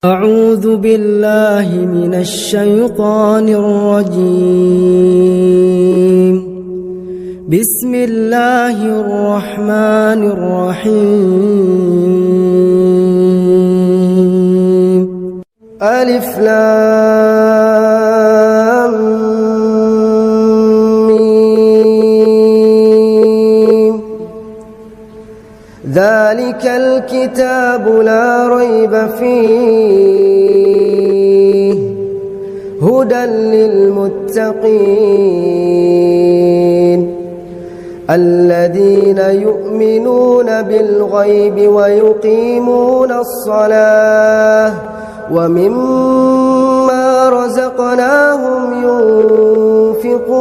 أعوذ بالله من الشيطان الرجيم. بسم الله الرحمن الرحيم. ألف لام ميم. ذلك الكتاب لا ريب فيه هدى للمتقين الذين يؤمنون بالغيب ويقيمون الصلاة ومما رزقناهم ينفقون